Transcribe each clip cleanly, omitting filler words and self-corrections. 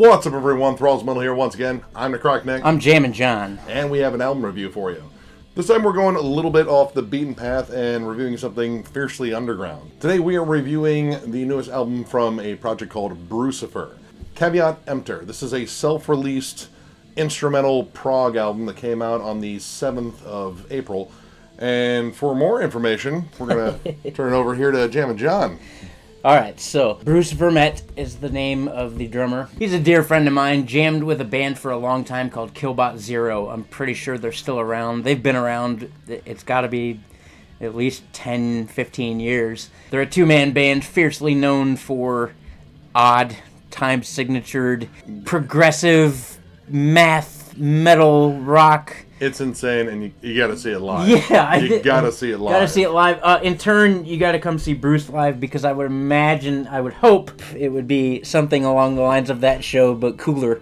What's up, everyone? Thralls here once again. I'm Necrotic Nick. I'm Jammin John. And we have an album review for you. This time we're going a little bit off the beaten path and reviewing something fiercely underground. Today we are reviewing the newest album from a project called Brucifer. Caveat Emptor. This is a self-released instrumental prog album that came out on the 7th of April. And for more information, we're going to turn it over here to Jammin John. Alright, so Brucifer is the name of the drummer. He's a dear friend of mine, jammed with a band for a long time called Killbot Zero. I'm pretty sure they're still around. They've been around, it's got to be at least 10, 15 years. They're a two-man band fiercely known for odd, time-signatured, progressive, math, metal, rock. It's insane, and you gotta see it live. Yeah, you gotta see it live. Gotta see it live. In turn, you gotta come see Bruce live, because I would imagine, I would hope, it would be something along the lines of that show, but cooler.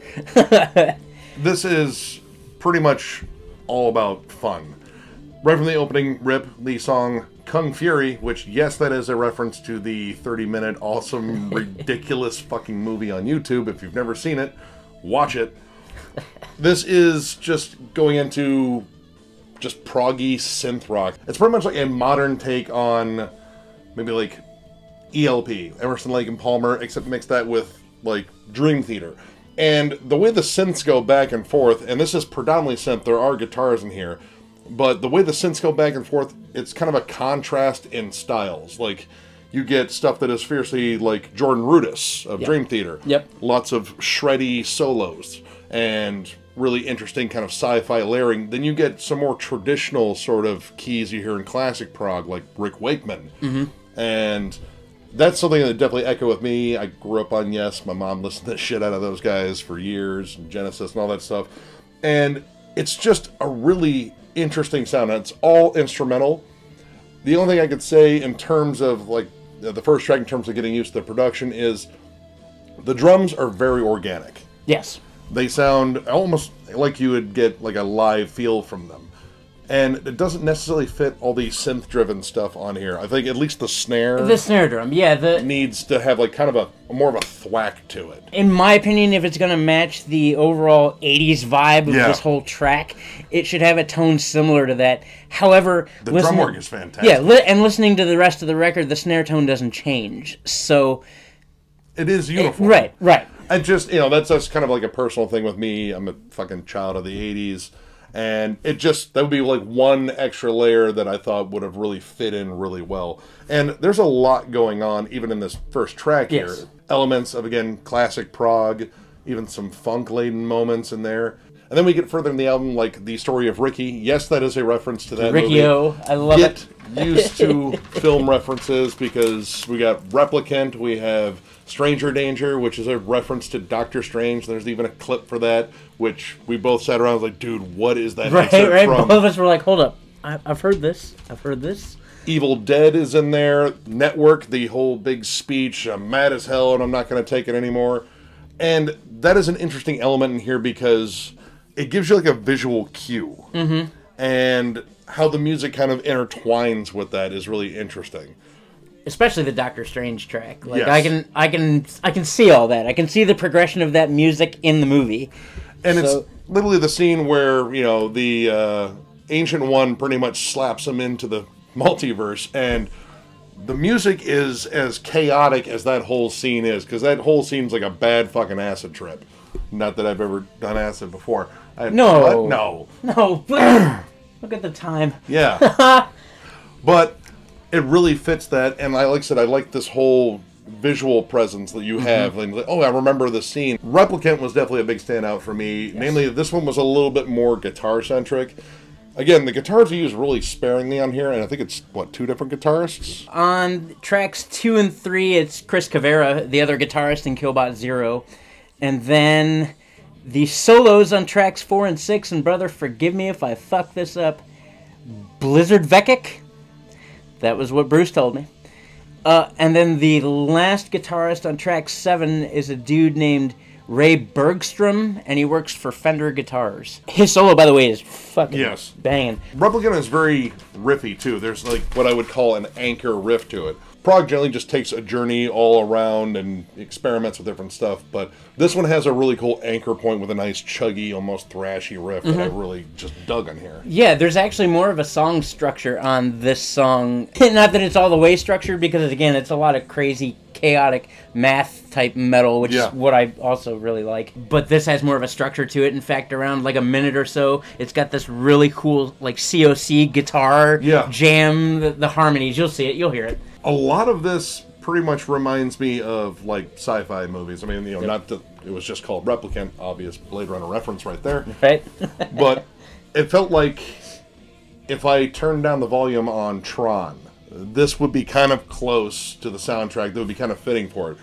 This is pretty much all about fun. Right from the opening rip, the song Kung Fury, which, yes, that is a reference to the 30-minute awesome, ridiculous fucking movie on YouTube. If you've never seen it, watch it. This is just going into just proggy synth rock. It's pretty much like a modern take on maybe like ELP, Emerson, Lake and Palmer, except mix that with like Dream Theater. And the way the synths go back and forth, and this is predominantly synth, there are guitars in here, but the way the synths go back and forth, it's kind of a contrast in styles. Like, you get stuff that is fiercely like Jordan Rudess of Dream Theater. Yep. Lots of shreddy solos and really interesting kind of sci-fi layering. Then you get some more traditional sort of keys you hear in classic prog, like Rick Wakeman. And that's something that definitely echoed with me. I grew up on Yes. My mom listened to the shit out of those guys for years, and Genesis and all that stuff. And it's just a really interesting sound. And it's all instrumental. The only thing I could say in terms of like the first track, in terms of getting used to the production, is the drums are very organic. Yes. They sound almost like you would get like a live feel from them. And it doesn't necessarily fit all the synth-driven stuff on here. I think at least the snare... The snare drum, yeah. Needs to have like kind of a more of a thwack to it. In my opinion, if it's going to match the overall 80s vibe of this whole track, it should have a tone similar to that. However... The drum work is fantastic. Yeah, and listening to the rest of the record, the snare tone doesn't change. So... It is uniform. Right. I just, that's kind of like a personal thing with me. I'm a fucking child of the 80s. And it just, that would be like one extra layer that I thought would have really fit in really well. And there's a lot going on, even in this first track here. Elements of, again, classic prog, even some funk-laden moments in there. And then we get further in the album, like the story of Ricky. Yes, that is a reference to that movie. Ricky-O, I love it. Get used to film references, because we got Replicant, we have Stranger Danger, which is a reference to Doctor Strange. There's even a clip for that, which we both sat around and was like, dude, what is that? Right. From? Both of us were like, hold up, I've heard this. Evil Dead is in there. Network, the whole big speech, I'm mad as hell and I'm not going to take it anymore. And that is an interesting element in here because it gives you like a visual cue. And how the music kind of intertwines with that is really interesting. Especially the Doctor Strange track. Like I can see all that. I can see the progression of that music in the movie. And it's literally the scene where, the Ancient One pretty much slaps him into the multiverse, and the music is as chaotic as that whole scene is, because that whole scene's like a bad fucking acid trip. Not that I've ever done acid before. No. Look at the time. Yeah. But it really fits that, and like I said, I like this whole visual presence that you have. Like, oh, I remember the scene. Replicant was definitely a big standout for me. Namely, this one was a little bit more guitar-centric. Again, the guitars are used really sparingly on here, and I think it's, what, 2 different guitarists? On tracks 2 and 3, it's Chris Cavera, the other guitarist in Killbot Zero. And then the solos on tracks 4 and 6, and brother, forgive me if I fuck this up, Blizzard Vecic? That was what Bruce told me. And then the last guitarist on track 7 is a dude named Ray Bergstrom, and he works for Fender Guitars. His solo, by the way, is fucking banging. Replicant is very riffy, too. There's, like, what I would call an anchor riff to it. Prog generally just takes a journey all around and experiments with different stuff, but this one has a really cool anchor point with a nice chuggy, almost thrashy riff that I really just dug on here. Yeah, there's actually more of a song structure on this song. Not that it's all the way structured, because again, it's a lot of crazy, chaotic math type metal, which is what I also really like. But this has more of a structure to it. In fact, around like a minute or so, it's got this really cool like COC guitar jam, the harmonies. You'll see it, you'll hear it. A lot of this pretty much reminds me of, like, sci-fi movies. I mean, you know, not that it was just called Replicant, obvious Blade Runner reference right there. Right. But it felt like if I turned down the volume on Tron, this would be kind of close to the soundtrack. That would be kind of fitting for it.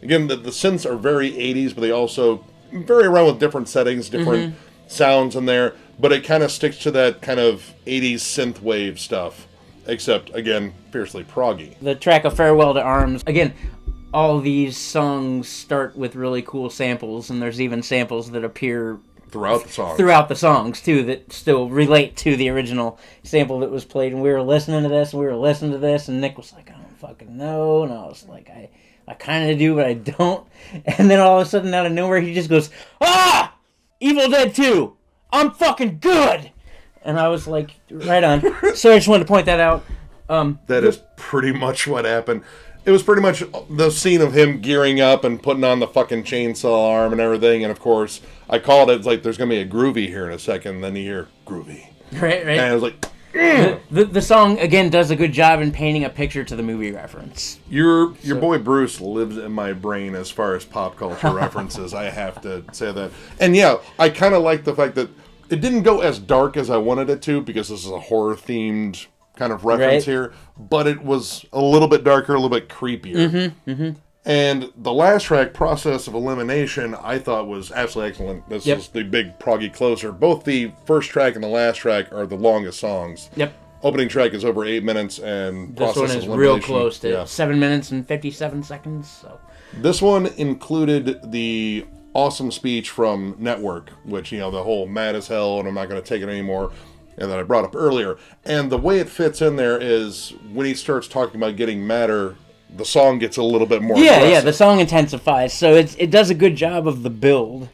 Again, the synths are very 80s, but they also vary around with different settings, different sounds in there. But it kind of sticks to that kind of 80s synthwave stuff. Except, again, fiercely proggy. The track of Farewell to Arms, again, all these songs start with really cool samples, and there's even samples that appear throughout the songs. Throughout the songs, too, that still relate to the original sample that was played. And we were listening to this, and Nick was like, I don't fucking know. And I was like, I kind of do, but I don't. And then all of a sudden, out of nowhere, he just goes, ah! Evil Dead 2! I'm fucking good! And I was like, right on. So I just wanted to point that out. That is pretty much what happened. It was pretty much the scene of him gearing up and putting on the fucking chainsaw arm and everything. And of course, I called it, it's like, there's going to be a groovy here in a second. And then you hear groovy. Right. And I was like, the song, again, does a good job in painting a picture to the movie reference. Your boy Bruce lives in my brain as far as pop culture references. I have to say that. And yeah, I kind of like the fact that it didn't go as dark as I wanted it to, because this is a horror-themed kind of reference here, but it was a little bit darker, a little bit creepier. And the last track, Process of Elimination, I thought was absolutely excellent. This is the big proggy closer. Both the first track and the last track are the longest songs. Opening track is over 8 minutes, and this one is real close to 7 minutes and 57 seconds. So this one included the awesome speech from Network, which, you know, the whole mad as hell and I'm not going to take it anymore, and that I brought up earlier. And the way it fits in there is when he starts talking about getting madder, the song gets a little bit more aggressive. The song intensifies, so it does a good job of the build.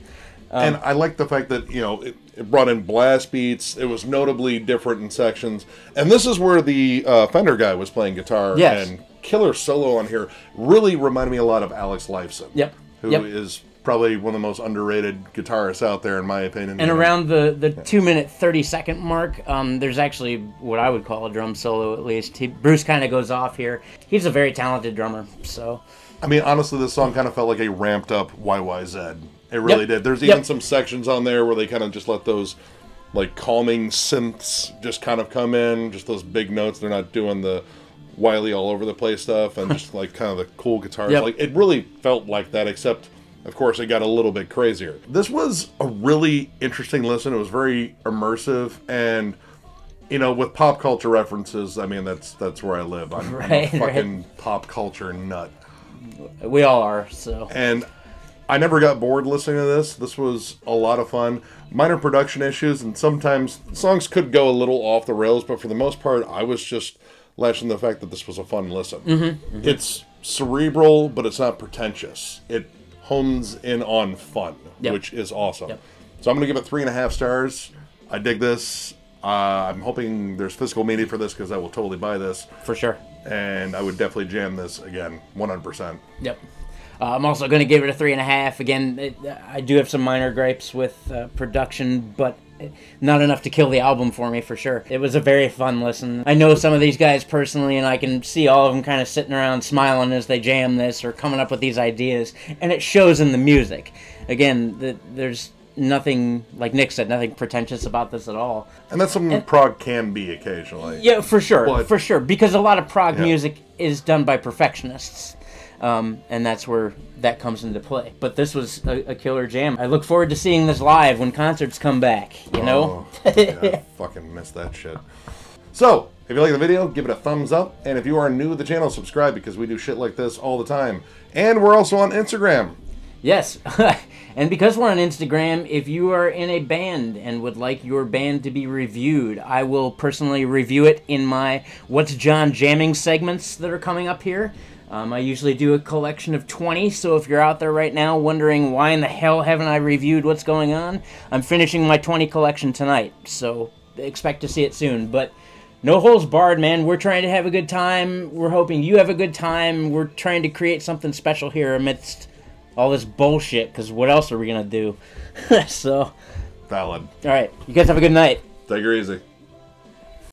And I like the fact that, you know, it brought in blast beats. It was notably different in sections. And this is where the Fender guy was playing guitar. And killer solo on here really reminded me a lot of Alex Lifeson. Who is probably one of the most underrated guitarists out there, in my opinion. And around the 2-minute 30-second mark, there's actually what I would call a drum solo, at least. Bruce kind of goes off here. He's a very talented drummer, so... I mean, honestly, this song kind of felt like a ramped-up YYZ. It really did. There's even some sections on there where they kind of just let those, like, calming synths just kind of come in, just those big notes. They're not doing the wily all-over-the-place stuff, and just, like, kind of the cool guitars. Like, it really felt like that, except... Of course, it got a little bit crazier. This was a really interesting listen. It was very immersive, and, you know, with pop culture references, I mean, that's where I live. I'm a fucking pop culture nut. We all are, so. And I never got bored listening to this. This was a lot of fun. Minor production issues, and sometimes songs could go a little off the rails, but for the most part, I was just latching the fact that this was a fun listen. It's cerebral, but it's not pretentious. It hones in on fun, which is awesome. So I'm going to give it 3.5 stars. I dig this. I'm hoping there's physical media for this, because I will totally buy this. For sure. And I would definitely jam this again, 100%. I'm also going to give it a 3.5. Again, I do have some minor gripes with production, but not enough to kill the album for me, for sure. It was a very fun listen. I know some of these guys personally, and I can see all of them kind of sitting around smiling as they jam this or coming up with these ideas, and it shows in the music. Again, there's nothing, like Nick said, nothing pretentious about this at all. And that's something prog can be occasionally. Yeah, for sure, for sure. Because a lot of prog music is done by perfectionists. And that's where that comes into play. But this was a killer jam. I look forward to seeing this live when concerts come back, you know? I fucking miss that shit. So, if you like the video, give it a thumbs up. And if you are new to the channel, subscribe, because we do shit like this all the time. And we're also on Instagram. Yes. And because we're on Instagram, if you are in a band and would like your band to be reviewed, I will personally review it in my What's John Jamming segments that are coming up here. I usually do a collection of 20, so if you're out there right now wondering why in the hell haven't I reviewed what's going on, I'm finishing my 20 collection tonight, so expect to see it soon. But no holds barred, man. We're trying to have a good time. We're hoping you have a good time. We're trying to create something special here amidst all this bullshit, because what else are we going to do? So, Valid. all right. You guys have a good night. Take her easy.